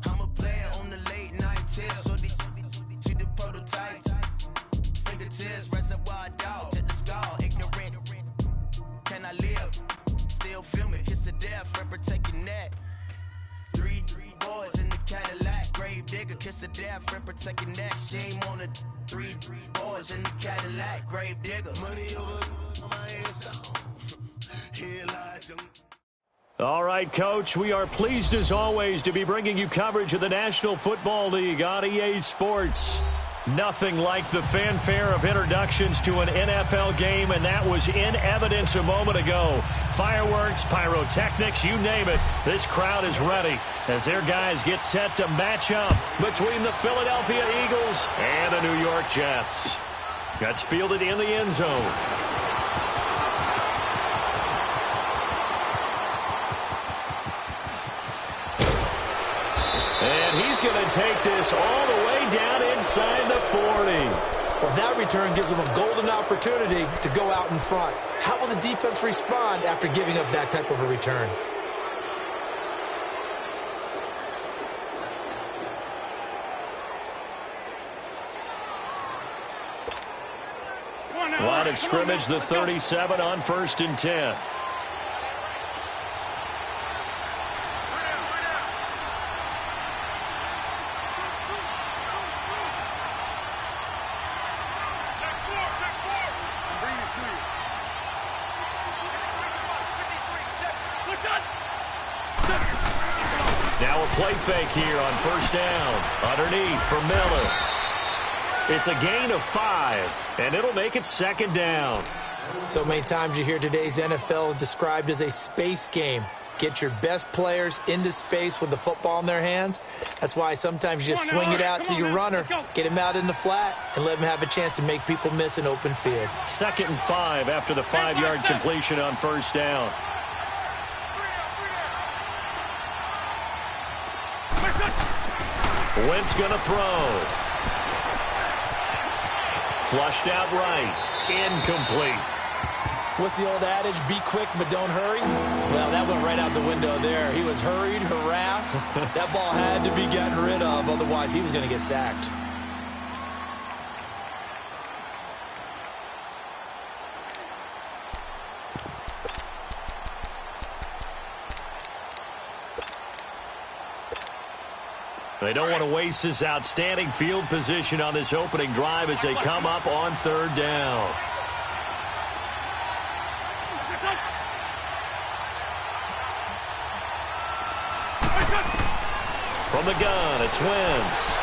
I'm a player on the late night tip. So these see the prototype. Fingertips, reservoir dog, check the skull, ignorant. Can I live? Still film it, kiss to death, rep protect your neck. Three boys in the Cadillac, grave digger, kiss to death, rep protect your neck. Shame on the three boys in the Cadillac, grave digger. Money over my hands down. Here lies them. All right, Coach, we are pleased as always to be bringing you coverage of the National Football League on EA Sports. Nothing like the fanfare of introductions to an NFL game, and that was in evidence a moment ago. Fireworks, pyrotechnics, you name it. This crowd is ready as their guys get set to match up between the Philadelphia Eagles and the New York Jets. That's fielded in the end zone. And he's going to take this all the way down inside the 40. Well, that return gives them a golden opportunity to go out in front. How will the defense respond after giving up that type of a return? Line of scrimmage, the 37 on 1st and 10. Now a play fake here on 1st down. Underneath for Miller. It's a gain of 5, and it'll make it 2nd down. So many times you hear today's NFL described as a space game. Get your best players into space with the football in their hands. That's why sometimes you just swing it out to your runner, get him out in the flat, and let him have a chance to make people miss an open field. 2nd and 5 after the 5-yard completion on 1st down. Wentz going to throw. Flushed out right. Incomplete. What's the old adage? Be quick, but don't hurry? Well, that went right out the window there. He was hurried, harassed. That ball had to be gotten rid of, otherwise he was going to get sacked. They don't want to waste this outstanding field position on this opening drive as they come up on 3rd down. From the gun, it's Wentz.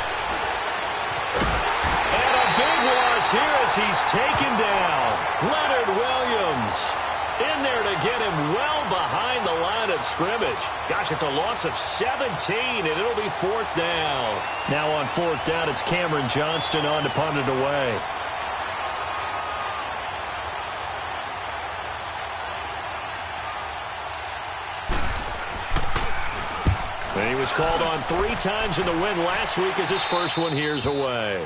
And a big loss here as he's taken down. Leonard Williams in there to get him well behind the line of scrimmage. Gosh, it's a loss of 17, and it'll be 4th down. Now on 4th down, it's Cameron Johnston on to punt it away. And he was called on 3 times in the win last week as his first one here's away.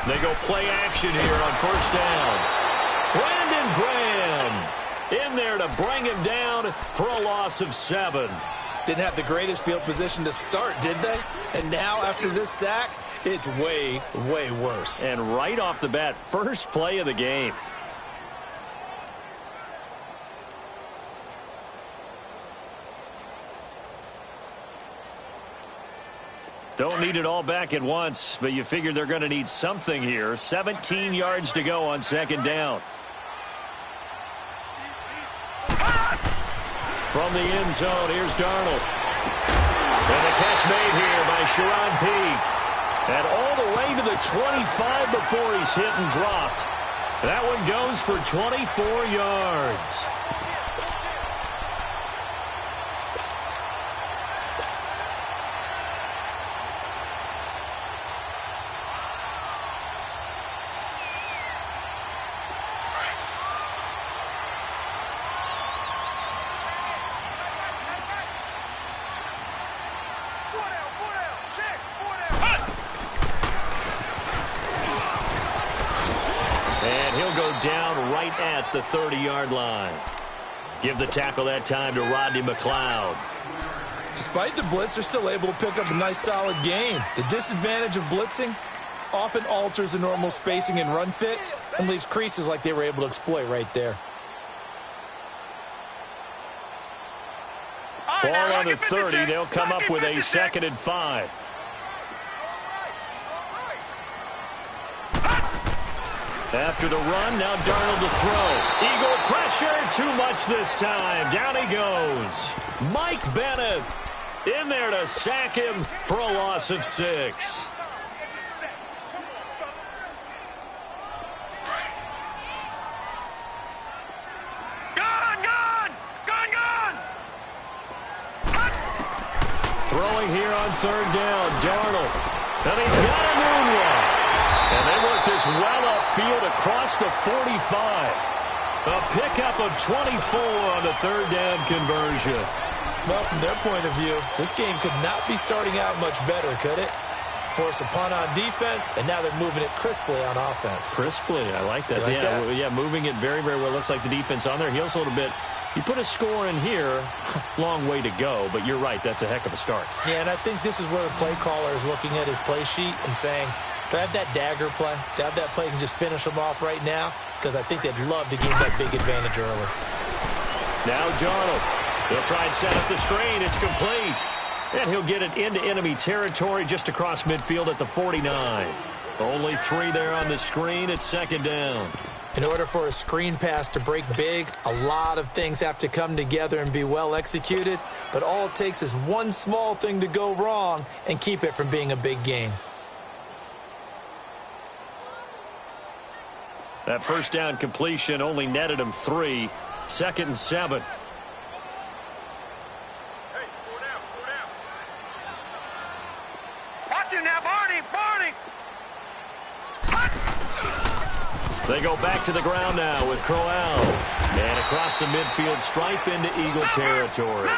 They go play action here on 1st down. Brandon Graham in there to bring him down for a loss of 7. Didn't have the greatest field position to start, did they? And now after this sack, it's way, way worse. And right off the bat, first play of the game. Don't need it all back at once, but you figure they're going to need something here. 17 yards to go on 2nd down. From the end zone, here's Darnold. And the catch made here by Sharon Peake. And all the way to the 25 before he's hit and dropped. That one goes for 24 yards. And he'll go down right at the 30-yard line. Give the tackle that time to Rodney McLeod. Despite the blitz, they're still able to pick up a nice, solid gain. The disadvantage of blitzing often alters the normal spacing and run fits and leaves creases like they were able to exploit right there. Ball on the 30. They'll come up with a 2nd and 5. After the run, now Darnold to throw. Eagle pressure, too much this time. Down he goes. Mike Bennett in there to sack him for a loss of 6. Throwing here on 3rd down, Darnold. And he's got a moonwalk. And they work this well upfield across the 45. A pickup of 24 on the 3rd down conversion. Well, from their point of view, this game could not be starting out much better, could it? Force a punt on defense, and now they're moving it crisply on offense. Crisply, I like that. Like that? Yeah, moving it very, very well. Looks like the defense on their heels a little bit. You put a score in here, long way to go, but you're right, that's a heck of a start. Yeah, and I think this is where the play caller is looking at his play sheet and saying, do I have that dagger play? Do I have that play and just finish them off right now? Because I think they'd love to gain that big advantage early. Now Darnold. He'll try and set up the screen. It's complete. And he'll get it into enemy territory just across midfield at the 49. Only 3 there on the screen. It's 2nd down. In order for a screen pass to break big, a lot of things have to come together and be well executed. But all it takes is one small thing to go wrong and keep it from being a big gain. That 1st down completion only netted him 3. 2nd and 7. Hey, 4 down, 4 down. Watch him now, Barney. They go back to the ground now with Crowell. And across the midfield stripe into Eagle territory.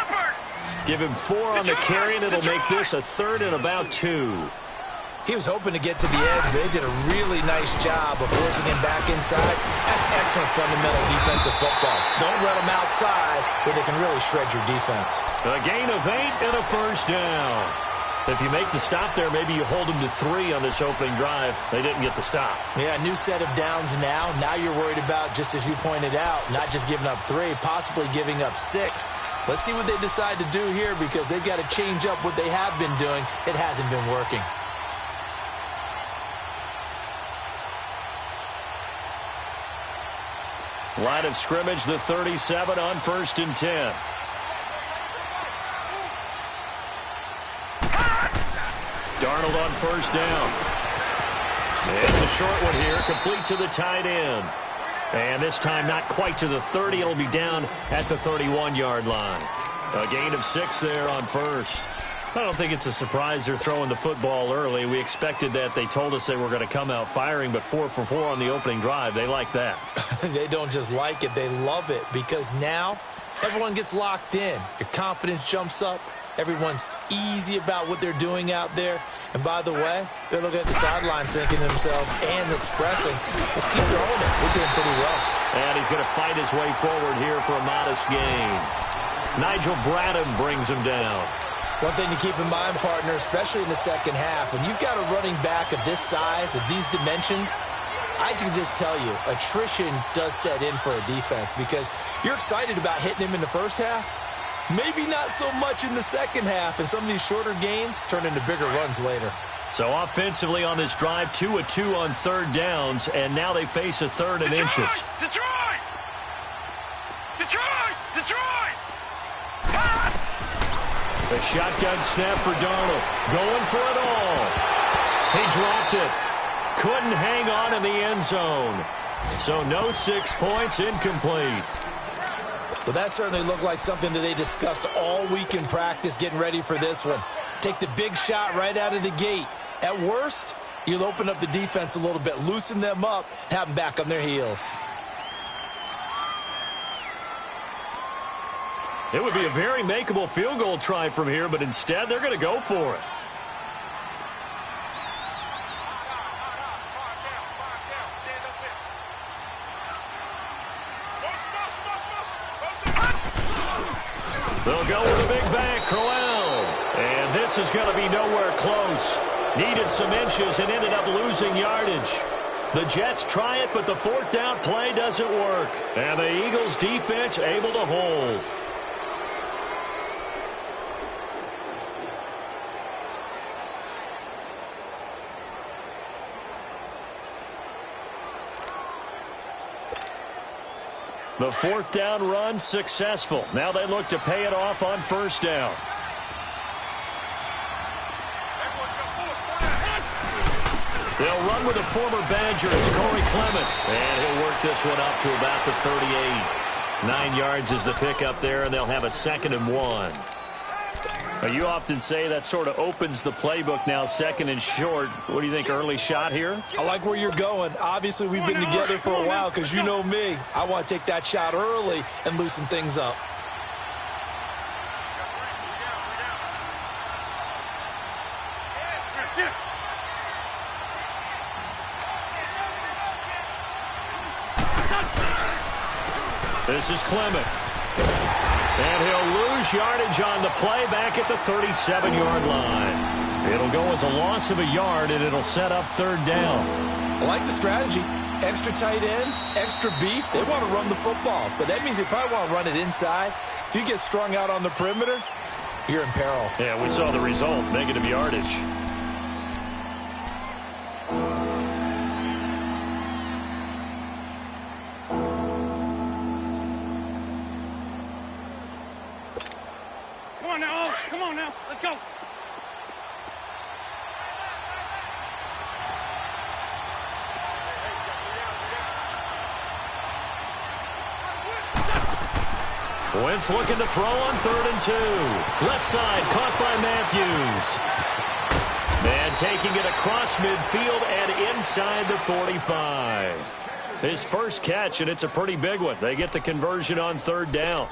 Give him 4 on the carry, and it'll make this a 3rd and about 2. He was hoping to get to the edge, but they did a really nice job of forcing him back inside. That's excellent fundamental defensive football. Don't let him outside where they can really shred your defense. A gain of 8 and a 1st down. If you make the stop there, maybe you hold them to 3 on this opening drive. They didn't get the stop. Yeah, new set of downs now. Now you're worried about, just as you pointed out, not just giving up 3, possibly giving up 6. Let's see what they decide to do here because they've got to change up what they have been doing. It hasn't been working. Line of scrimmage, the 37 on 1st and 10. Darnold on 1st down. It's a short one here, complete to the tight end. And this time not quite to the 30. It'll be down at the 31-yard line. A gain of 6 there on 1st. I don't think it's a surprise they're throwing the football early. We expected that. They told us they were going to come out firing, but 4 for 4 on the opening drive. They like that. They don't just like it, they love it, because now everyone gets locked in. Your confidence jumps up. Everyone's easy about what they're doing out there. And by the way, they're looking at the sideline thinking to themselves and expressing, let's keep throwing it. We're doing pretty well. And he's going to fight his way forward here for a modest gain. Nigel Bradham brings him down. One thing to keep in mind, partner, especially in the second half, when you've got a running back of this size, of these dimensions, I can just tell you, attrition does set in for a defense because you're excited about hitting him in the first half. Maybe not so much in the second half, and some of these shorter gains turn into bigger runs later. So offensively on this drive, 2 of 2 on 3rd downs, and now they face a 3rd and inches. Detroit! The shotgun snap for Darnold. Going for it all. He dropped it. Couldn't hang on in the end zone. So no 6 points, incomplete. Well, that certainly looked like something that they discussed all week in practice getting ready for this one. Take the big shot right out of the gate. At worst, you'll open up the defense a little bit, loosen them up, and have them back on their heels. It would be a very makeable field goal try from here, but instead they're going to go for it. They'll go with a big back, Crowell. And this is going to be nowhere close. Needed some inches and ended up losing yardage. The Jets try it, but the fourth down play doesn't work. And the Eagles defense able to hold. The fourth down run successful. Now they look to pay it off on first down. They'll run with a former Badger. It's Corey Clement. And he'll work this one up to about the 38. 9 yards is the pickup there, and they'll have a 2nd and 1. Now, you often say that sort of opens the playbook now, 2nd and short. What do you think, early shot here? I like where you're going. Obviously, we've been together for a while because you know me. I want to take that shot early and loosen things up. This is Clement. And he'll lose yardage on the play back at the 37-yard line. It'll go as a loss of a yard, and it'll set up 3rd down. I like the strategy. Extra tight ends, extra beef. They want to run the football, but that means they probably want to run it inside. If you get strung out on the perimeter, you're in peril. Yeah, we saw the result, negative yardage. Come on now. Let's go. Wentz looking to throw on 3rd and 2. Left side caught by Matthews. And taking it across midfield and inside the 45. His first catch, and it's a pretty big one. They get the conversion on 3rd down.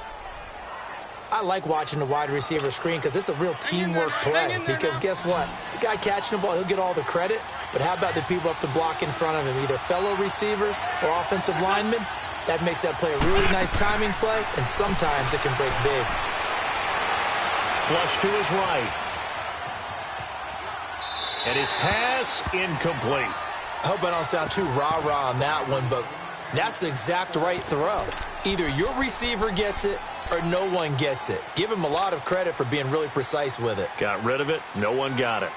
I like watching the wide receiver screen because it's a real teamwork play. Because guess what? The guy catching the ball, he'll get all the credit. But how about the people up to block in front of him, either fellow receivers or offensive linemen? That makes that play a really nice timing play, and sometimes it can break big. Flush to his right. And his pass incomplete. I hope I don't sound too rah-rah on that one, but that's the exact right throw. Either your receiver gets it or no one gets it. Give him a lot of credit for being really precise with it. Got rid of it. No one got it.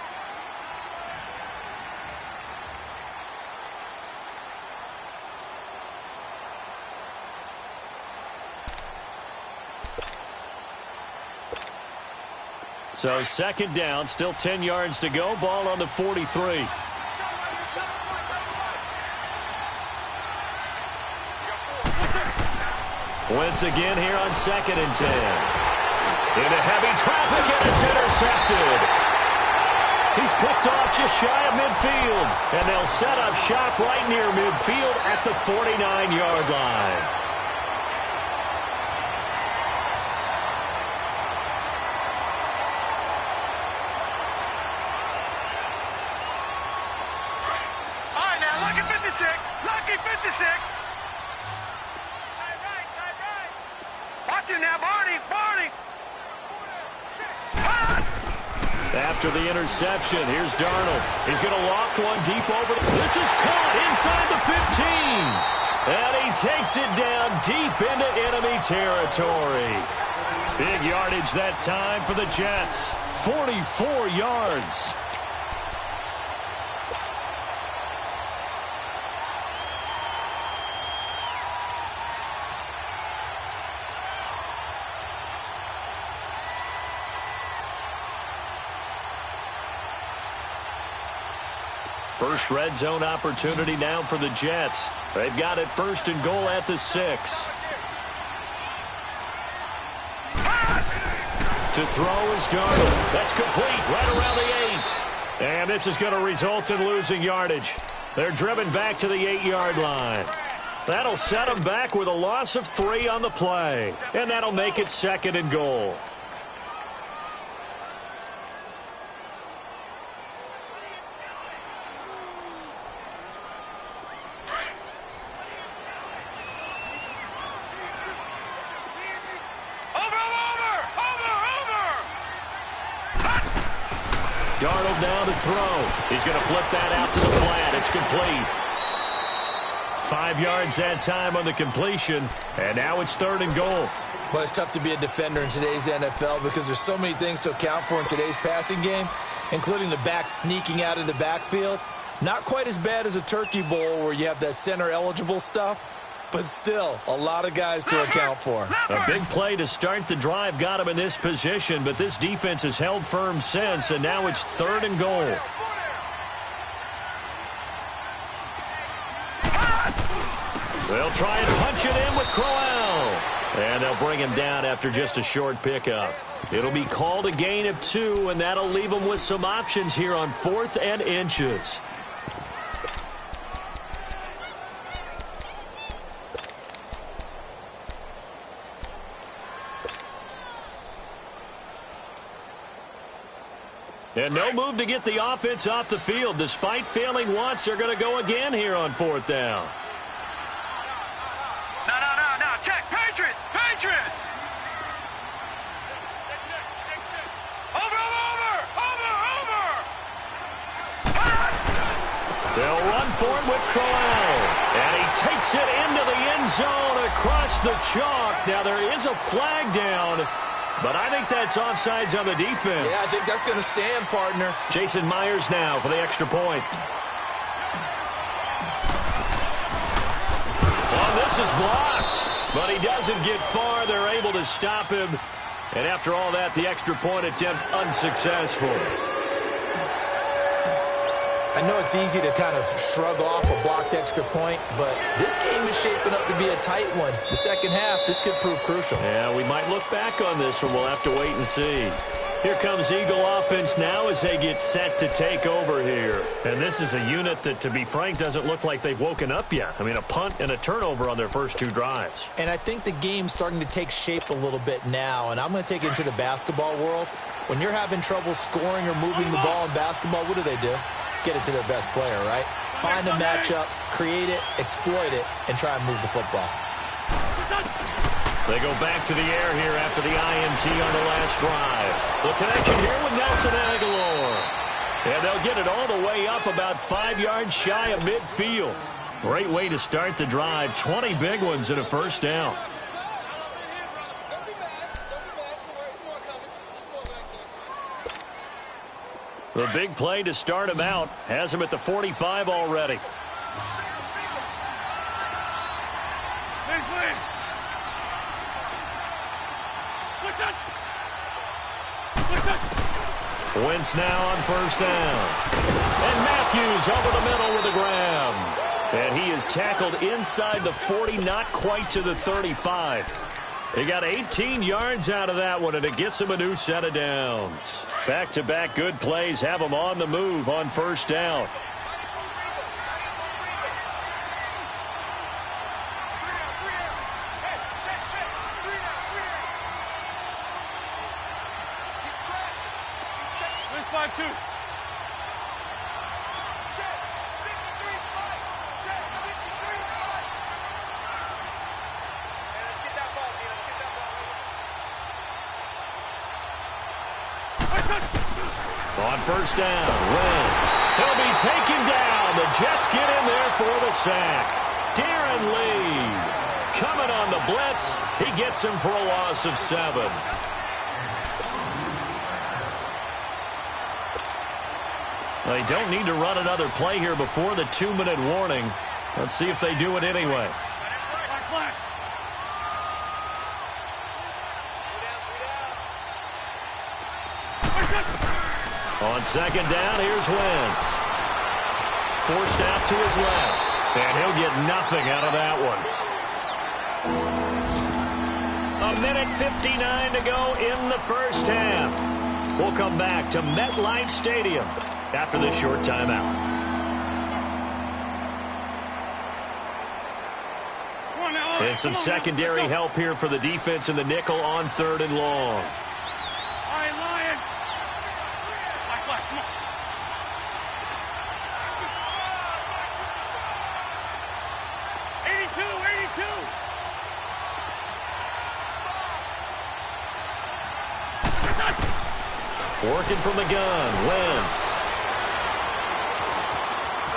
So 2nd down, still 10 yards to go. Ball on the 43. Wentz again here on 2nd and 10. Into heavy traffic, and it's intercepted. He's picked off just shy of midfield. And they'll set up shop right near midfield at the 49-yard line. Lucky 56. Watch it now, Barney. After the interception, here's Darnold. He's going to loft one deep over. This is caught inside the 15. And he takes it down deep into enemy territory. Big yardage that time for the Jets. 44 yards. First red zone opportunity now for the Jets. They've got it 1st and goal at the 6. To throw is Darnold. That's complete right around the 8. And this is going to result in losing yardage. They're driven back to the 8-yard line. That'll set them back with a loss of 3 on the play. And that'll make it 2nd and goal. Darnold now to throw. He's going to flip that out to the flat. It's complete. 5 yards that time on the completion, and now it's 3rd and goal. Well, it's tough to be a defender in today's NFL because there's so many things to account for in today's passing game, including the back sneaking out of the backfield. Not quite as bad as a turkey bowl where you have that center-eligible stuff, but still a lot of guys to account for. A big play to start the drive got him in this position, but this defense has held firm since, and now it's 3rd and goal. They'll try and punch it in with Crowell. And they'll bring him down after just a short pickup. It'll be called a gain of 2, and that'll leave them with some options here on 4th and inches. And no move to get the offense off the field. Despite failing once, they're going to go again here on 4th down. No. Check. Patriot. Over. They'll run for it with Crowell. And he takes it into the end zone across the chalk. Now there is a flag down, but I think that's offsides on the defense. Yeah, I think that's going to stand, partner. Jason Myers now for the extra point. Well, this is blocked, but he doesn't get far. They're able to stop him. And after all that, the extra point attempt unsuccessful. I know it's easy to kind of shrug off a blocked extra point, but this game is shaping up to be a tight one. The second half, this could prove crucial. Yeah, we might look back on this one. We'll have to wait and see. Here comes Eagle offense now as they get set to take over here. And this is a unit that, to be frank, doesn't look like they've woken up yet. I mean, a punt and a turnover on their first 2 drives. And I think the game's starting to take shape a little bit now, and I'm going to take it into the basketball world. When you're having trouble scoring or moving the ball in basketball, what do? Get it to their best player, right? Find a matchup, create it, exploit it, and try and move the football. They go back to the air here after the INT on the last drive. The connection here with Nelson Aguilar. And they'll get it all the way up about 5 yards shy of midfield. Great way to start the drive. 20 big ones and a first down. The big play to start him out has him at the 45 already. Wentz now on first down. And Matthews over the middle with a grab. And he is tackled inside the 40, not quite to the 35. He got 18 yards out of that one, and it gets him a new set of downs. Back-to-back good plays have him on the move on first down. There's 5-2. On first down, Wentz. He'll be taken down. The Jets get in there for the sack. Darren Lee coming on the blitz. He gets him for a loss of 7. They don't need to run another play here before the 2-minute warning. Let's see if they do it anyway. On second down, here's Wentz. Forced out to his left. And he'll get nothing out of that one. 1:59 to go in the first half. We'll come back to MetLife Stadium after this short timeout. And some secondary help here for the defense in the nickel on 3rd and long. Working from the gun, Wentz.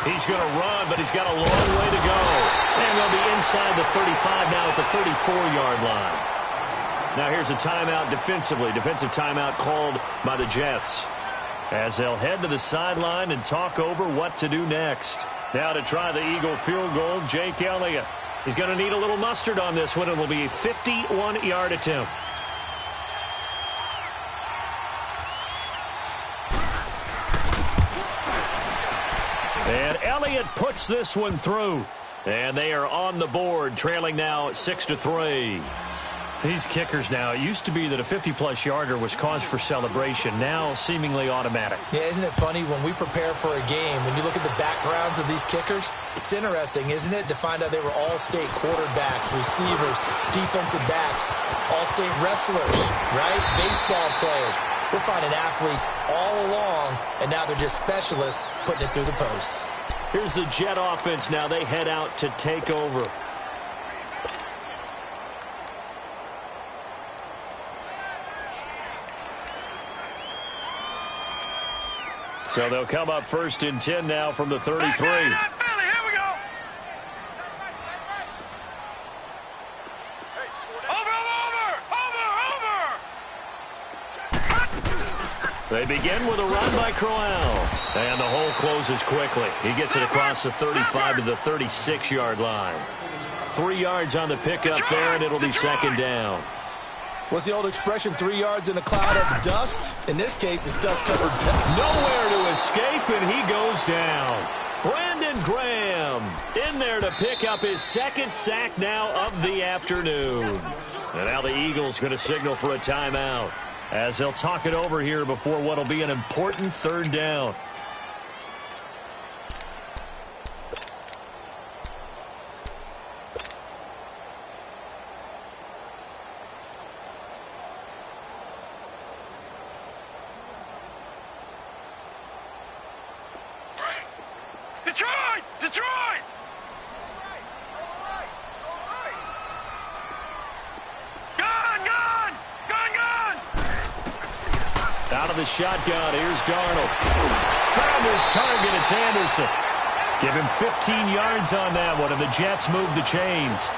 He's going to run, but he's got a long way to go. And they'll be inside the 35 now at the 34-yard line. Now here's a timeout defensively. Defensive timeout called by the Jets, as they'll head to the sideline and talk over what to do next. Now to try the Eagle field goal, Jake Elliott. He's going to need a little mustard on this one. It will be a 51-yard attempt. And Elliott puts this one through. And they are on the board, trailing now 6-3. These kickers now, it used to be that a 50-plus yarder was cause for celebration. Now seemingly automatic. Yeah, isn't it funny when we prepare for a game, when you look at the backgrounds of these kickers, it's interesting, isn't it, to find out they were all-state quarterbacks, receivers, defensive backs, all-state wrestlers, right? Baseball players. We're finding athletes all along, and now they're just specialists putting it through the posts. Here's the Jet offense now. They head out to take over. So they'll come up 1st and 10 now from the 33. Here we go. Over. They begin with a run by Crowell. And the hole closes quickly. He gets it across the 35 to the 36-yard line. 3 yards on the pickup there, and it'll be 2nd down. What's the old expression, 3 yards in a cloud of dust? In this case, it's dust-covered. Nowhere to escape, and he goes down. Brandon Graham in there to pick up his 2nd sack now of the afternoon. And now the Eagles going to signal for a timeout, as they'll talk it over here before what will be an important 3rd down. Detroit! Gun! Out of the shotgun, here's Darnold. Found his target, it's Anderson. Give him 15 yards on that one, and the Jets move the chains.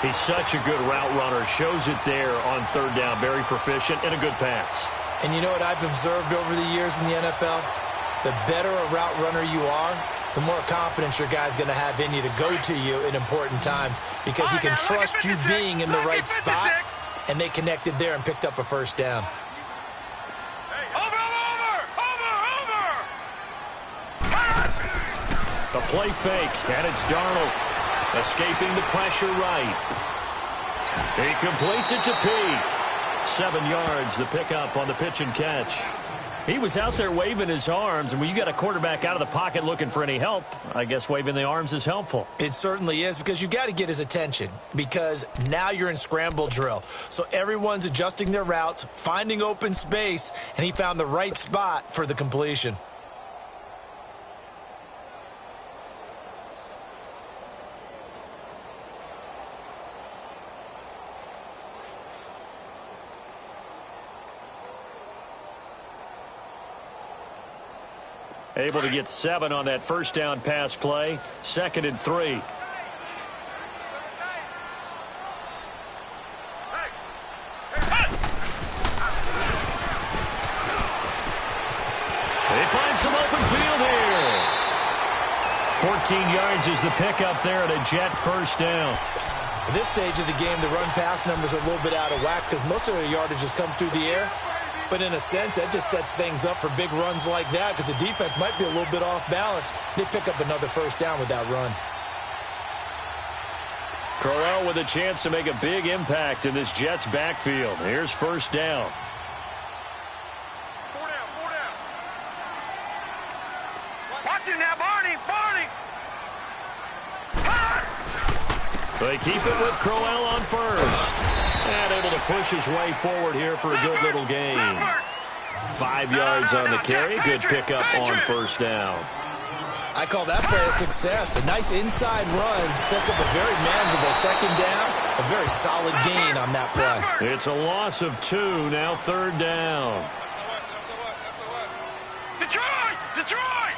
He's such a good route runner. Shows it there on 3rd down. Very proficient and a good pass. And you know what I've observed over the years in the NFL? The better a route runner you are, the more confidence your guy's going to have in you to go to you in important times, because he can trust you being in the right spot, and they connected there and picked up a 1st down. The play fake, and it's Darnold escaping the pressure right. He completes it to Peak. 7 yards, the pickup on the pitch and catch. He was out there waving his arms, and when you got a quarterback out of the pocket looking for any help, I guess waving the arms is helpful. It certainly is, because you got to get his attention, because now you're in scramble drill. So everyone's adjusting their routes, finding open space, and he found the right spot for the completion. Able to get 7 on that 1st down pass play. 2nd and 3. They find some open field here. 14 yards is the pickup there at a Jet 1st down. At this stage of the game, the run-pass numbers are a little bit out of whack because most of their yardage has come through the air. But in a sense, that just sets things up for big runs like that, because the defense might be a little bit off balance. They pick up another 1st down with that run. Crowell with a chance to make a big impact in this Jets backfield. Here's 1st down. 4 down. Watch it now, Barney! They keep it with Crowell on 1st. And able to push his way forward here for a good little gain. 5 yards on the carry. Good pickup on 1st down. I call that play a success. A nice inside run sets up a very manageable 2nd down. A very solid gain on that play. It's a loss of 2. Now 3rd down. Detroit! Detroit!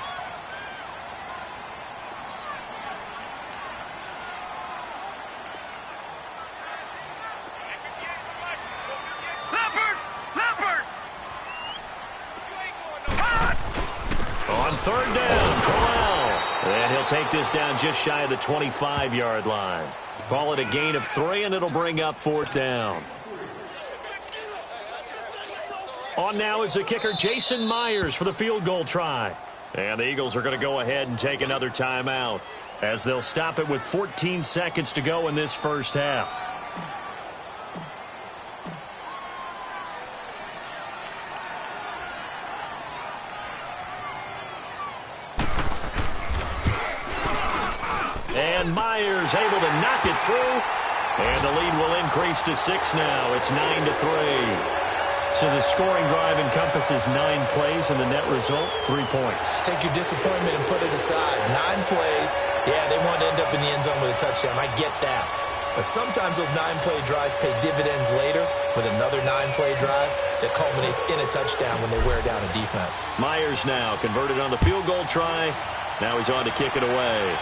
Leopard! Leopard! On third down, Crowell. And he'll take this down just shy of the 25-yard line. Call it a gain of 3, and it'll bring up fourth down. On now is the kicker, Jason Myers, for the field goal try. And the Eagles are going to go ahead and take another timeout as they'll stop it with 14 seconds to go in this first half. And Myers able to knock it through. And the lead will increase to 6 now. It's 9-3. So the scoring drive encompasses 9 plays, and the net result, 3 points. Take your disappointment and put it aside. 9 plays. Yeah, they want to end up in the end zone with a touchdown. I get that. But sometimes those 9-play drives pay dividends later with another 9-play drive that culminates in a touchdown when they wear down a defense. Myers now converted on the field goal try. Now he's on to kick it away.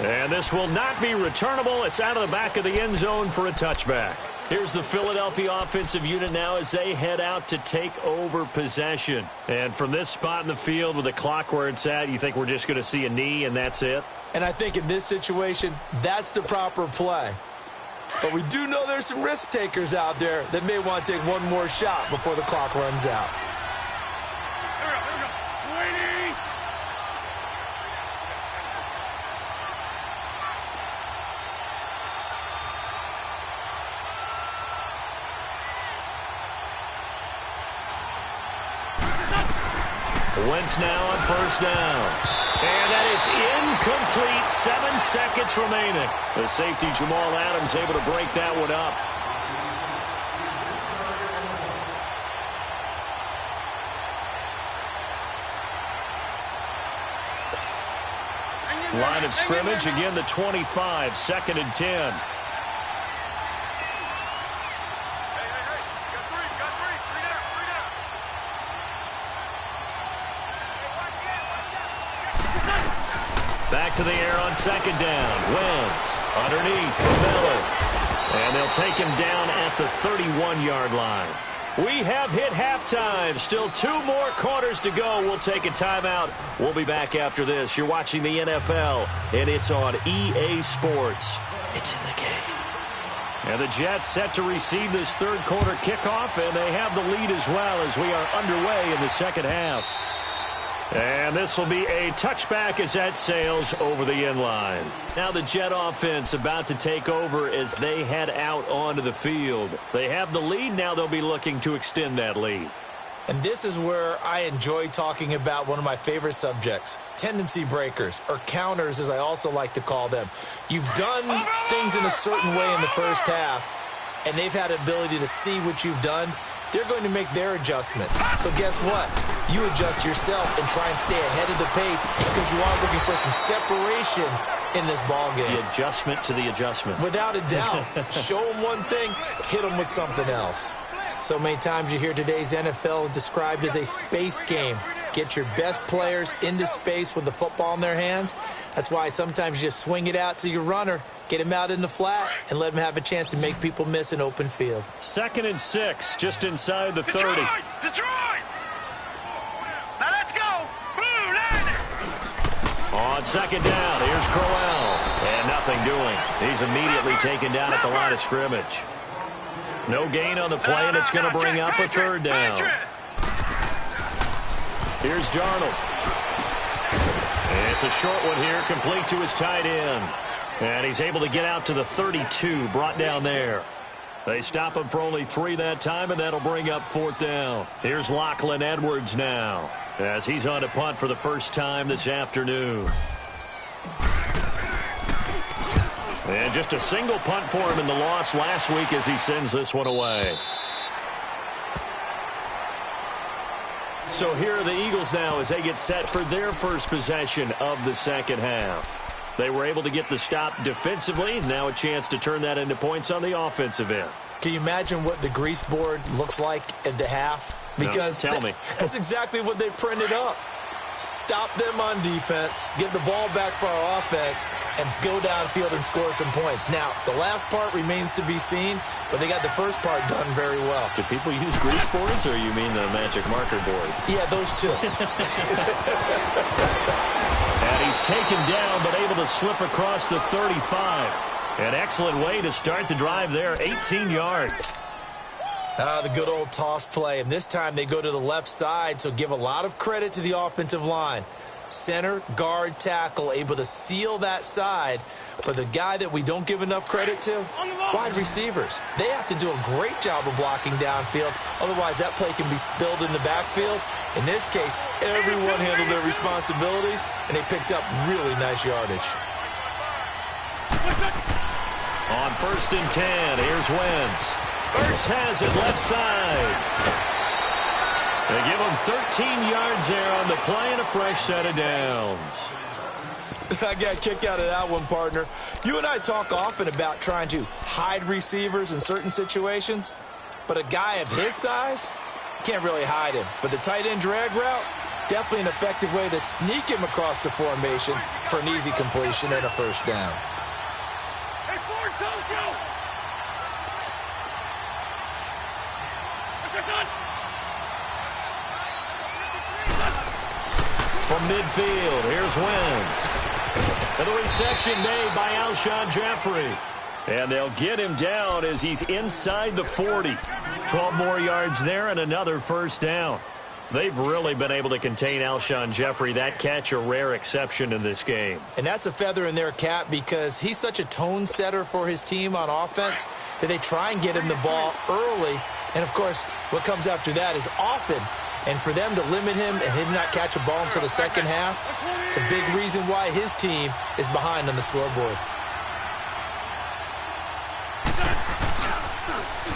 And this will not be returnable. It's out of the back of the end zone for a touchback. Here's the Philadelphia offensive unit now as they head out to take over possession. And from this spot in the field with the clock where it's at, you think we're just going to see a knee and that's it? And I think in this situation, that's the proper play. But we do know there's some risk takers out there that may want to take one more shot before the clock runs out. Wentz now on first down. And that is incomplete. 7 seconds remaining. The safety, Jamal Adams, able to break that one up. Line of scrimmage, again the 25, 2nd and 10. Back to the air on 2nd down. Wentz underneath for Miller. And they'll take him down at the 31-yard line. We have hit halftime. Still 2 more quarters to go. We'll take a timeout. We'll be back after this. You're watching the NFL, and it's on EA Sports. It's in the game. And the Jets set to receive this third quarter kickoff, and they have the lead as well as we are underway in the second half. And this will be a touchback as that sails over the end line. Now the Jet offense about to take over as they head out onto the field. They have the lead. Now they'll be looking to extend that lead. And this is where I enjoy talking about one of my favorite subjects, tendency breakers, or counters as I also like to call them. You've done things in a certain way in the first half, and they've had the ability to see what you've done. They're going to make their adjustments. So guess what? You adjust yourself and try and stay ahead of the pace because you are looking for some separation in this ball game. The adjustment to the adjustment. Without a doubt. Show them one thing, hit them with something else. So many times you hear today's NFL described as a space game. Get your best players into space with the football in their hands. That's why sometimes you just swing it out to your runner, get him out in the flat, and let him have a chance to make people miss an open field. 2nd and 6, just inside the 30. Detroit! Detroit! Now let's go! Blue line! On 2nd down, here's Crowell. And nothing doing. He's immediately taken down at the line of scrimmage. No gain on the play, and it's going to bring up a 3rd down. Here's Darnold. It's a short one here, complete to his tight end. And he's able to get out to the 32, brought down there. They stop him for only 3 that time, and that'll bring up 4th down. Here's Lachlan Edwards now, as he's on to punt for the first time this afternoon. And just a single punt for him in the loss last week as he sends this one away. So here are the Eagles now as they get set for their first possession of the second half. They were able to get the stop defensively. Now a chance to turn that into points on the offensive end. Can you imagine what the grease board looks like at the half? Because tell me. That's exactly what they printed up. Stop them on defense, get the ball back for our offense, and go downfield and score some points. Now, the last part remains to be seen, but they got the first part done very well. Do people use grease boards, or you mean the magic marker board? Yeah, those two. And he's taken down, but able to slip across the 35. An excellent way to start the drive there, 18 yards. The good old toss play, and this time they go to the left side, so give a lot of credit to the offensive line. Center, guard, tackle, able to seal that side, but the guy that we don't give enough credit to, wide receivers. They have to do a great job of blocking downfield, otherwise that play can be spilled in the backfield. In this case, everyone handled their responsibilities, and they picked up really nice yardage. On 1st and 10, here's Wentz. Ertz has it left side. They give him 13 yards there on the play and a fresh set of downs. I got a kick out of that one, partner. You and I talk often about trying to hide receivers in certain situations, but a guy of his size, can't really hide him. But the tight end drag route, definitely an effective way to sneak him across the formation for an easy completion and a first down. Hey, Ford, don't go! From midfield, here's Wentz. And the reception made by Alshon Jeffrey. And they'll get him down as he's inside the 40. 12 more yards there and another first down. They've really been able to contain Alshon Jeffrey. That catch a rare exception in this game. And that's a feather in their cap because he's such a tone setter for his team on offense that they try and get him the ball early. And, of course, what comes after that is often. And for them to limit him and him not catch a ball until the second half, it's a big reason why his team is behind on the scoreboard.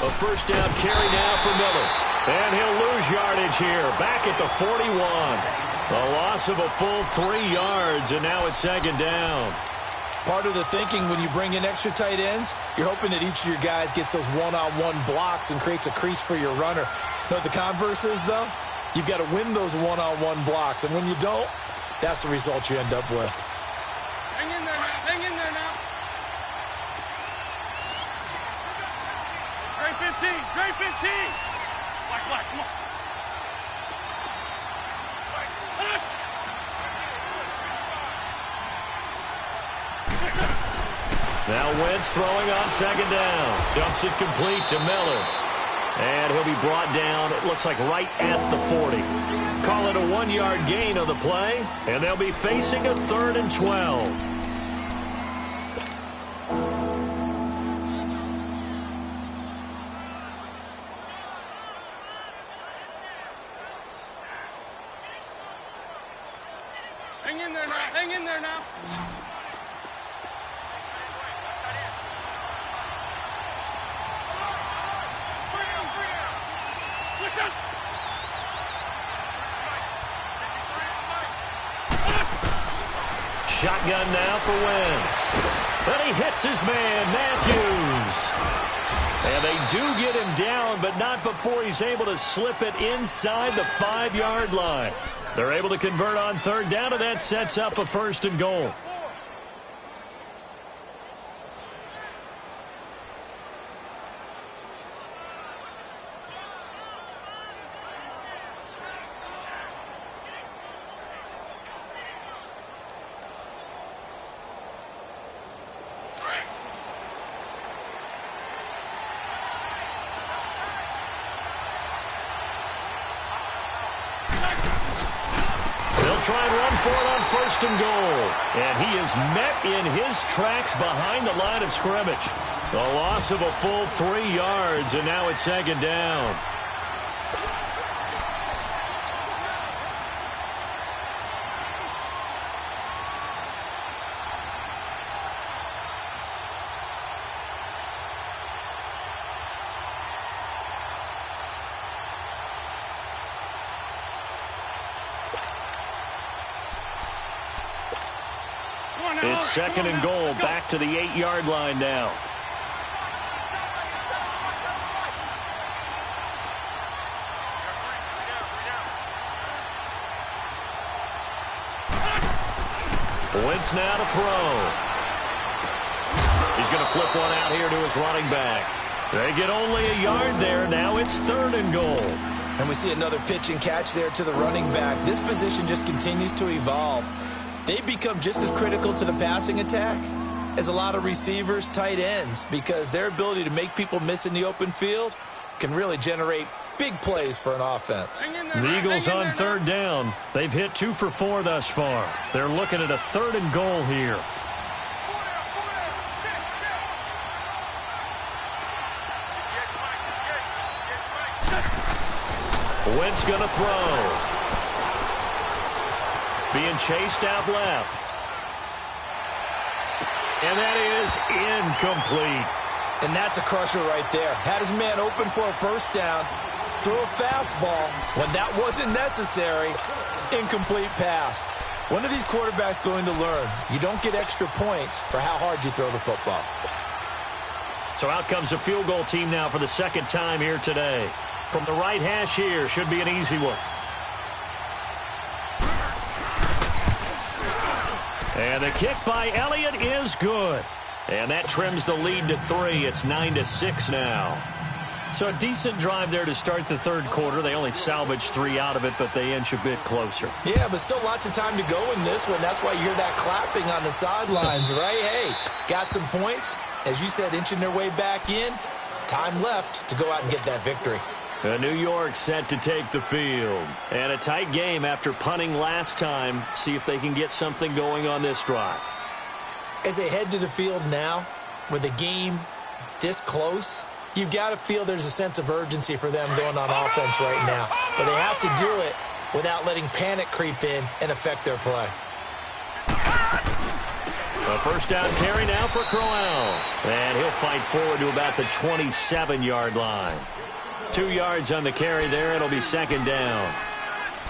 A first down carry now for Miller. And he'll lose yardage here, back at the 41. A loss of a full 3 yards, and now it's second down. Part of the thinking when you bring in extra tight ends, you're hoping that each of your guys gets those one-on-one blocks and creates a crease for your runner. You know what the converse is, though? You've got to win those one-on-one blocks, and when you don't, that's the result you end up with. Hang in there now, hang in there now. Great 15, great 15. Black, come on. Now Wentz throwing on second down. Dumps it complete to Miller. And he'll be brought down, it looks like right at the 40. Call it a 1-yard gain on the play, and they'll be facing a 3rd and 12. Hang in there now, hang in there now. Shotgun now for Wentz. But he hits his man, Matthews. And they do get him down, but not before he's able to slip it inside the 5-yard line. They're able to convert on 3rd down, and that sets up a 1st and goal. Try and run for it on 1st and goal. And he is met in his tracks behind the line of scrimmage. The loss of a full 3 yards, and now it's second down. It's 2nd and goal, back to the 8-yard line now. Wentz now to throw. He's going to flip one out here to his running back. They get only a yard there. Now it's 3rd and goal. And we see another pitch and catch there to the running back. This position just continues to evolve. They become just as critical to the passing attack as a lot of receivers, tight ends, because their ability to make people miss in the open field can really generate big plays for an offense. The Eagles on 3rd down. They've hit 2 for 4 thus far. They're looking at a 3rd and goal here. Wentz going to throw. Being chased out left. And that is incomplete. And that's a crusher right there. Had his man open for a first down. Threw a fastball when that wasn't necessary. Incomplete pass. When are these quarterbacks going to learn? You don't get extra points for how hard you throw the football. So out comes a field goal team now for the 2nd time here today. From the right hash here, should be an easy one. And the kick by Elliott is good. And that trims the lead to 3. It's 9-6 now. So a decent drive there to start the 3rd quarter. They only salvaged 3 out of it, but they inch a bit closer. Yeah, but still lots of time to go in this one. That's why you hear that clapping on the sidelines, right? Hey, got some points. As you said, inching their way back in. Time left to go out and get that victory. New York set to take the field. And a tight game after punting last time. See if they can get something going on this drive. As they head to the field now, with the game this close, you've got to feel there's a sense of urgency for them going on offense right now. But they have to do it without letting panic creep in and affect their play. A first down carry now for Crowell. And he'll fight forward to about the 27-yard line. 2 yards on the carry there. It'll be 2nd down.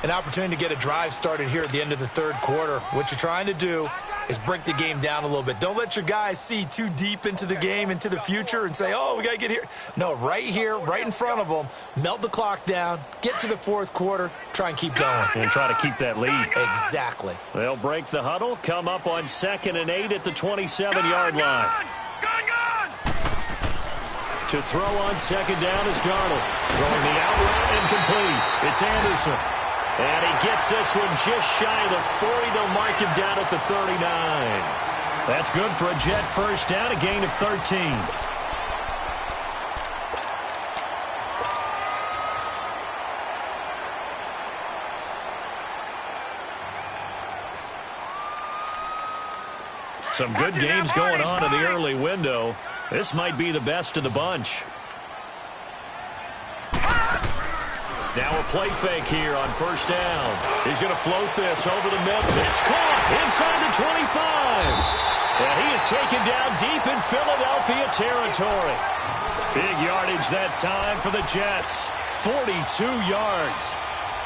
An opportunity to get a drive started here at the end of the 3rd quarter. What you're trying to do is break the game down a little bit. Don't let your guys see too deep into the game, into the future, and say, oh, we got to get here. No, right here, right in front of them, melt the clock down, get to the 4th quarter, try and keep going. And try to keep that lead. Exactly. They'll break the huddle, come up on 2nd and 8 at the 27-yard line. To throw on 2nd down is Darnold. Throwing the out route incomplete. It's Anderson. And he gets this one just shy of the 40. They'll mark him down at the 39. That's good for a Jet first down, a gain of 13. Some good games going on in the early window. This might be the best of the bunch. Now a play fake here on first down. He's going to float this over the middle. It's caught inside the 25. And he is taken down deep in Philadelphia territory. Big yardage that time for the Jets. 42 yards.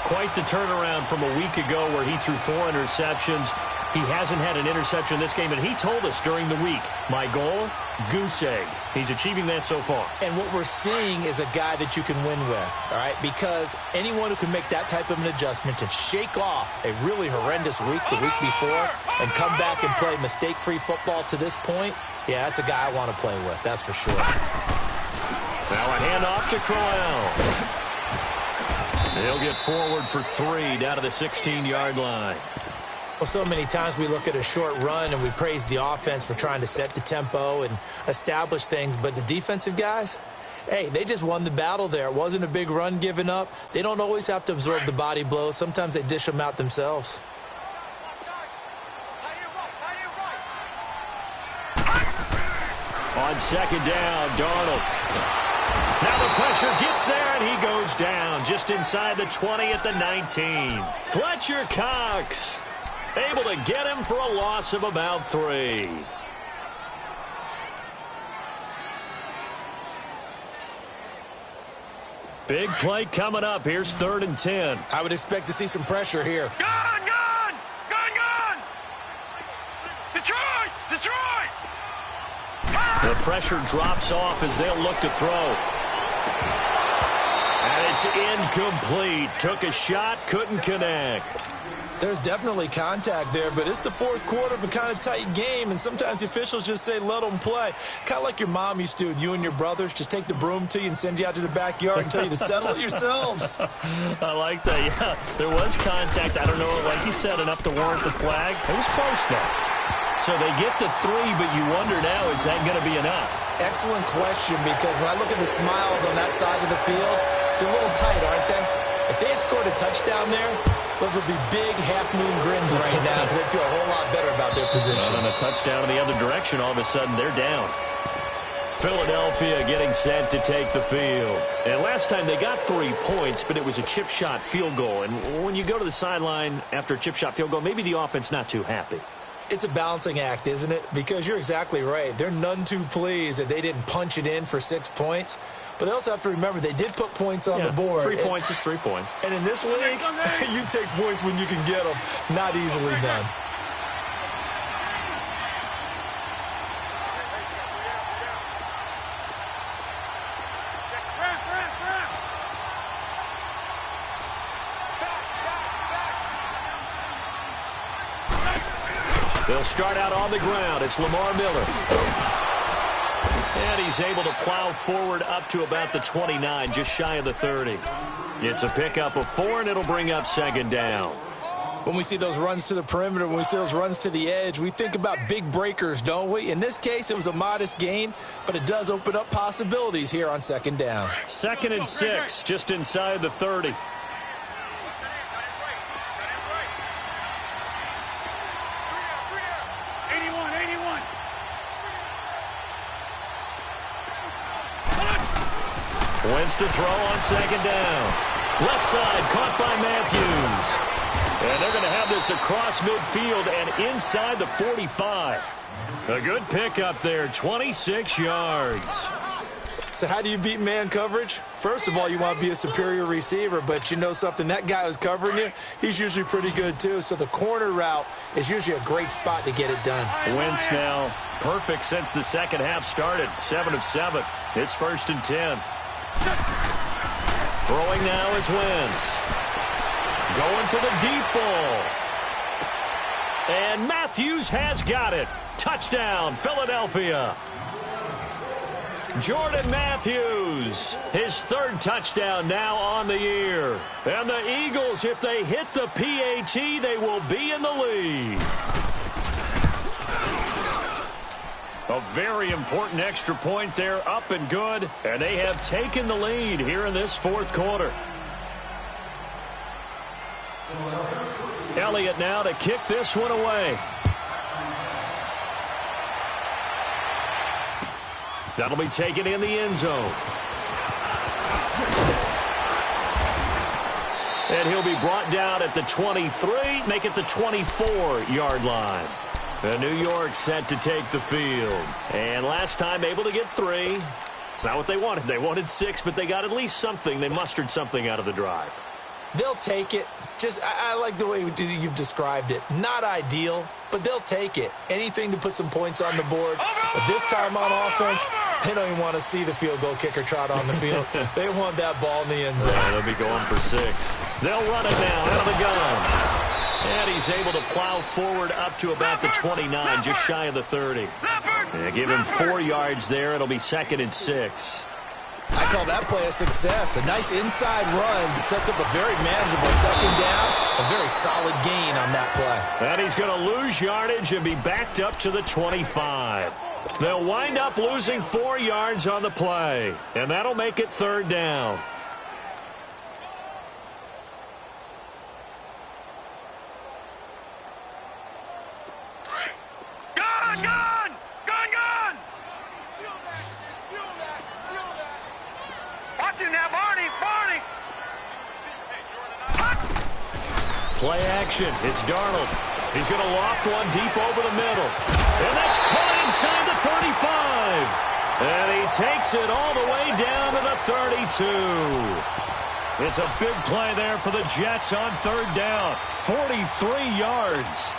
Quite the turnaround from a week ago where he threw 4 interceptions. He hasn't had an interception in this game, and he told us during the week, my goal, goose egg. He's achieving that so far. And what we're seeing is a guy that you can win with, all right? Because anyone who can make that type of an adjustment and shake off a really horrendous week the week before and come back and play mistake-free football to this point, yeah, that's a guy I want to play with, that's for sure. Now a handoff to Crowell. He'll get forward for 3 down to the 16-yard line. Well, so many times we look at a short run and we praise the offense for trying to set the tempo and establish things, but the defensive guys, hey, they just won the battle there. It wasn't a big run given up. They don't always have to absorb the body blows. Sometimes they dish them out themselves. On 2nd down, Darnold. Now the pressure gets there, and he goes down just inside the 20 at the 19. Fletcher Cox able to get him for a loss of about 3. Big play coming up. Here's 3rd and 10. I would expect to see some pressure here. Gone! Detroit! The pressure drops off as they'll look to throw. And it's incomplete. Took a shot, couldn't connect. There's definitely contact there, but it's the fourth quarter of a kind of tight game, and sometimes the officials just say, let them play. Kind of like your mom used to with you and your brothers. Just take the broom to you and send you out to the backyard and tell you to settle it yourselves. I like that, yeah. There was contact. I don't know, like you said, enough to warrant the flag. It was close, though. So they get the 3, but you wonder now, is that going to be enough? Excellent question, because when I look at the smiles on that side of the field, they're a little tight, aren't they? If they had scored a touchdown there, those would be big half-moon grins right now because they'd feel a whole lot better about their position. And a touchdown in the other direction, all of a sudden they're down. Philadelphia getting set to take the field. And last time they got 3 points, but it was a chip shot field goal. And when you go to the sideline after a chip shot field goal, maybe the offense not too happy. It's a balancing act, isn't it? Because you're exactly right. They're none too pleased that they didn't punch it in for 6 points. But they also have to remember they did put points on the board. 3 points is 3 points. And in this league, you take points when you can get them. Not easily done. They'll start out on the ground. It's Lamar Miller. And he's able to plow forward up to about the 29, just shy of the 30. It's a pickup of 4, and it'll bring up second down. When we see those runs to the perimeter, when we see those runs to the edge, we think about big breakers, don't we? In this case, it was a modest gain, but it does open up possibilities here on second down. 2nd and 6, just inside the 30. Wentz to throw on second down. Left side, caught by Matthews. And they're going to have this across midfield and inside the 45. A good pickup there, 26 yards. So how do you beat man coverage? First of all, you want to be a superior receiver, but you know something, that guy who's covering you, he's usually pretty good too. So the corner route is usually a great spot to get it done. Wentz now perfect since the second half started, 7 of 7. It's 1st and 10. Throwing now is Wentz. Going for the deep ball. And Matthews has got it. Touchdown, Philadelphia. Jordan Matthews, his 3rd touchdown now on the year. And the Eagles, if they hit the PAT, they will be in the lead. A very important extra point there, up and good. And they have taken the lead here in this 4th quarter. Elliott now to kick this one away. That'll be taken in the end zone. And he'll be brought down at the 23, make it the 24-yard line. The New York set to take the field. And last time able to get 3. It's not what they wanted. They wanted 6, but they got at least something. They mustered something out of the drive. They'll take it. I like the way you've described it. Not ideal, but they'll take it. Anything to put some points on the board. But this time on offense, they don't even want to see the field goal kicker trot on the field. They want that ball in the end zone. They'll be going for 6. They'll run it now out of the gun. And he's able to plow forward up to about the 29, just shy of the 30. They give him 4 yards there. It'll be 2nd and 6. I call that play a success. A nice inside run sets up a very manageable second down. A very solid gain on that play. And he's going to lose yardage and be backed up to the 25. They'll wind up losing 4 yards on the play. And that'll make it 3rd down. Play action. It's Darnold. He's going to loft one deep over the middle. And that's caught inside the 35. And he takes it all the way down to the 32. It's a big play there for the Jets on 3rd down. 43 yards.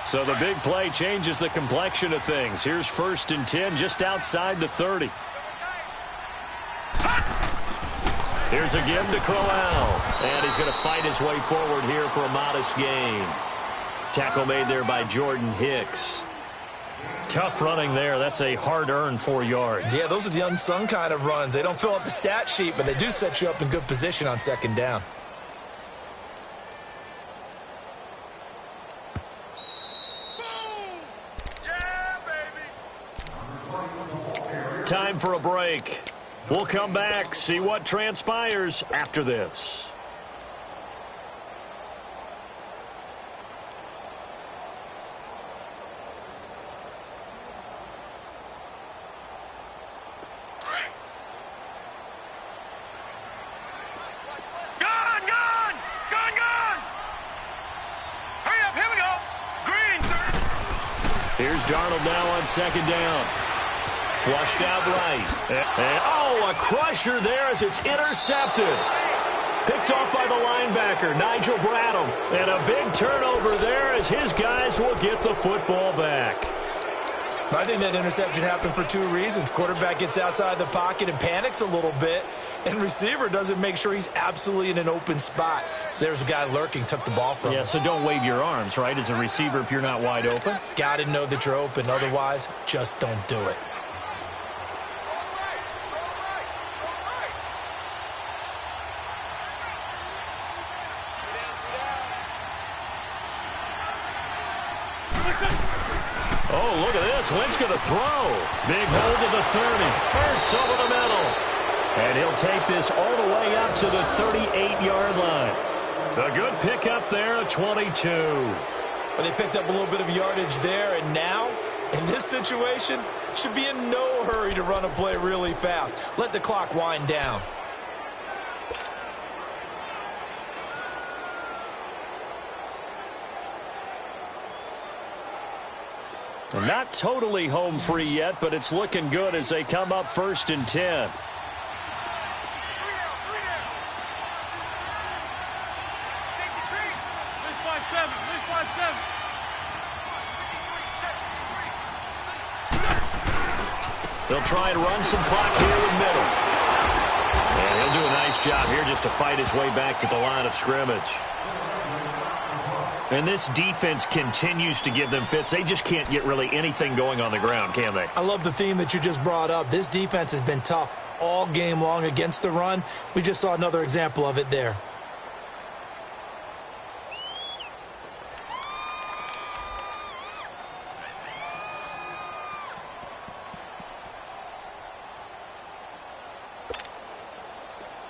So the big play changes the complexion of things. Here's 1st and 10 just outside the 30. Here's again to Crowell. And he's going to fight his way forward here for a modest gain. Tackle made there by Jordan Hicks. Tough running there. That's a hard-earned 4 yards. Yeah, those are the unsung kind of runs. They don't fill up the stat sheet, but they do set you up in good position on 2nd down. Time for a break. We'll come back, see what transpires after this. Here's Darnold now on 2nd down. Flushed out right. And a crusher there as it's intercepted. Picked off by the linebacker, Nigel Bradham. And a big turnover there as his guys will get the football back. I think that interception happened for 2 reasons. Quarterback gets outside the pocket and panics a little bit. And receiver doesn't make sure he's absolutely in an open spot. So there's a guy lurking, took the ball from him. Yeah, so don't wave your arms, right, as a receiver if you're not wide open. Got to know that you're open. Otherwise, just don't do it. Oh, look at this. Wentz going to throw. Big hold to the 30. Hurts over the middle. And he'll take this all the way up to the 38-yard line. A good pickup there, a 22. Well, they picked up a little bit of yardage there, and now, in this situation, should be in no hurry to run a play really fast. Let the clock wind down. Not totally home free yet, but it's looking good as they come up 1st and 10. They'll try and run some clock here in middle. And he'll do a nice job here just to fight his way back to the line of scrimmage. And this defense continues to give them fits. They just can't get really anything going on the ground, can they? I love the theme that you just brought up. This defense has been tough all game long against the run. We just saw another example of it there.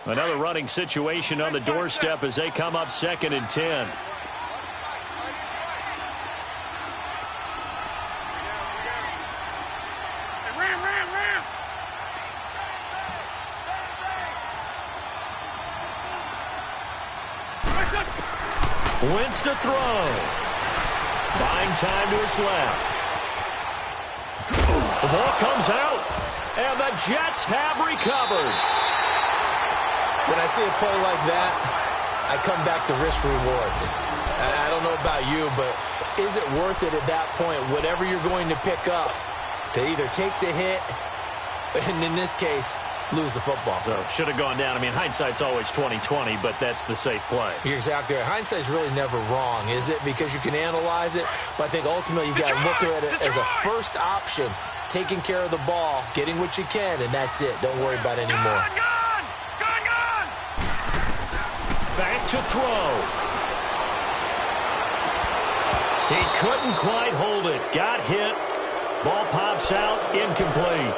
Another running situation on the doorstep as they come up 2nd and 10. Wentz to throw. Buying time to his left. The ball comes out, and the Jets have recovered. When I see a play like that, I come back to risk-reward. I don't know about you, but is it worth it at that point, whatever you're going to pick up, to either take the hit, and in this case, lose the football? So should have gone down. I mean, hindsight's always 20/20, but that's the safe play. You're exactly right. Hindsight's really never wrong, is it? Because you can analyze it, but I think ultimately you got to look at it as a first option, taking care of the ball, getting what you can, and that's it. Don't worry about it anymore. Back to throw. He couldn't quite hold it. Got hit. Ball pops out. Incomplete.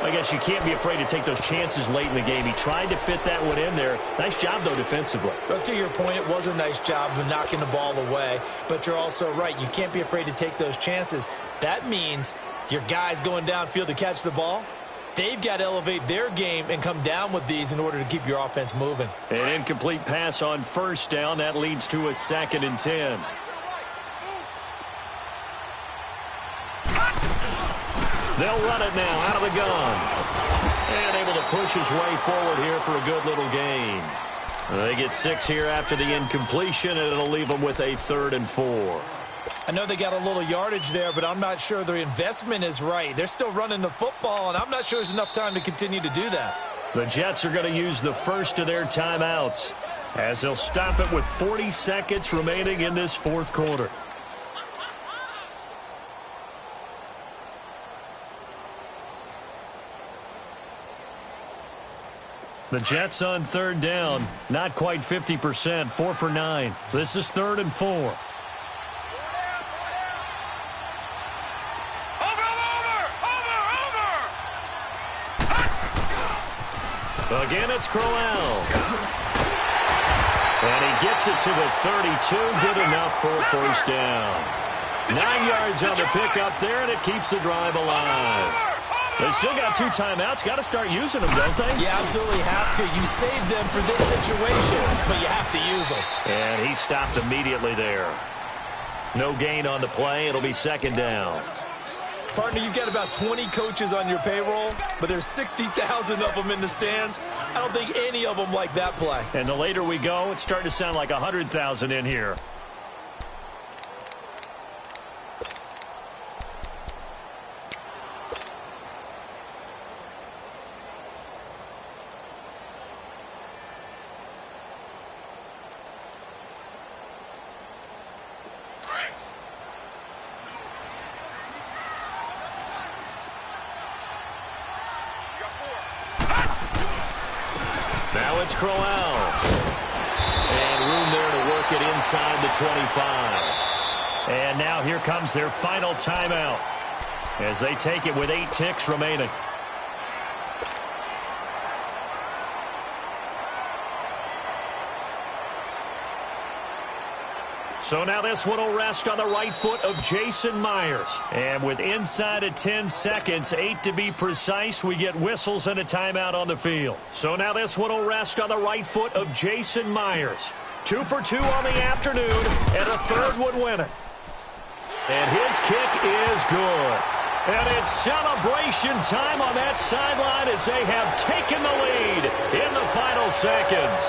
I guess you can't be afraid to take those chances late in the game. He tried to fit that one in there. Nice job, though, defensively. But to your point, it was a nice job of knocking the ball away. But you're also right. You can't be afraid to take those chances. That means your guys going downfield to catch the ball, they've got to elevate their game and come down with these in order to keep your offense moving. An incomplete pass on 1st down. That leads to a 2nd and 10. They'll run it now out of the gun. And able to push his way forward here for a good little gain. They get 6 here after the incompletion, and it'll leave them with a 3rd and 4. I know they got a little yardage there, but I'm not sure their investment is right. They're still running the football, and I'm not sure there's enough time to continue to do that. The Jets are going to use the first of their timeouts as they'll stop it with 40 seconds remaining in this fourth quarter. The Jets on third down, not quite 50%, 4 for 9. This is 3rd and 4. Over! Again, it's Crowell. And he gets it to the 32. Good enough for a first down. 9 yards on the pickup there, and it keeps the drive alive. They still got 2 timeouts. Got to start using them, don't they? You absolutely have to. You save them for this situation, but you have to use them. And he stopped immediately there. No gain on the play. It'll be 2nd down. Partner, you've got about 20 coaches on your payroll, but there's 60,000 of them in the stands. I don't think any of them like that play. And the later we go, it's starting to sound like 100,000 in here. Now it's Crowell. And room there to work it inside the 25. And now here comes their final timeout as they take it with 8 ticks remaining. So now this one will rest on the right foot of Jason Myers. And with inside of 10 seconds, 8 to be precise, we get whistles and a timeout on the field. So now this one will rest on the right foot of Jason Myers. 2 for 2 on the afternoon, and a third would win it. And his kick is good. And it's celebration time on that sideline as they have taken the lead in the final seconds.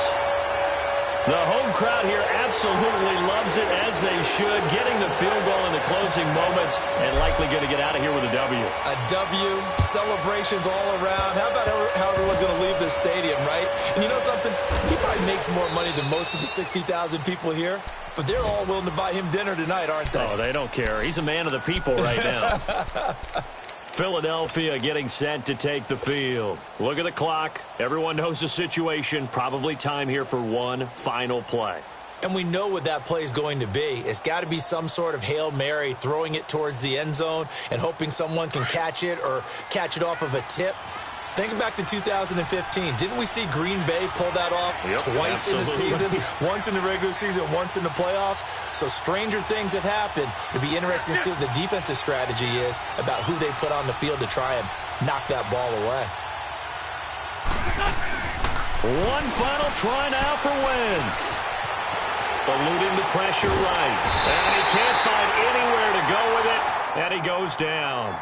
The home crowd here absolutely loves it, as they should, getting the field goal in the closing moments and likely going to get out of here with a W. A W, celebrations all around. How about how everyone's going to leave this stadium, right? And you know something? He probably makes more money than most of the 60,000 people here, but they're all willing to buy him dinner tonight, aren't they? Oh, they don't care. He's a man of the people right now. Philadelphia getting set to take the field. Look at the clock. Everyone knows the situation. Probably time here for one final play. And we know what that play is going to be. It's got to be some sort of Hail Mary, throwing it towards the end zone and hoping someone can catch it or catch it off of a tip. Think back to 2015. Didn't we see Green Bay pull that off twice in the season? Once in the regular season, once in the playoffs. So stranger things have happened. It'll be interesting to see what the defensive strategy is about who they put on the field to try and knock that ball away. One final try now for Wentz. Eluding the pressure right. And he can't find anywhere to go with it. And he goes down.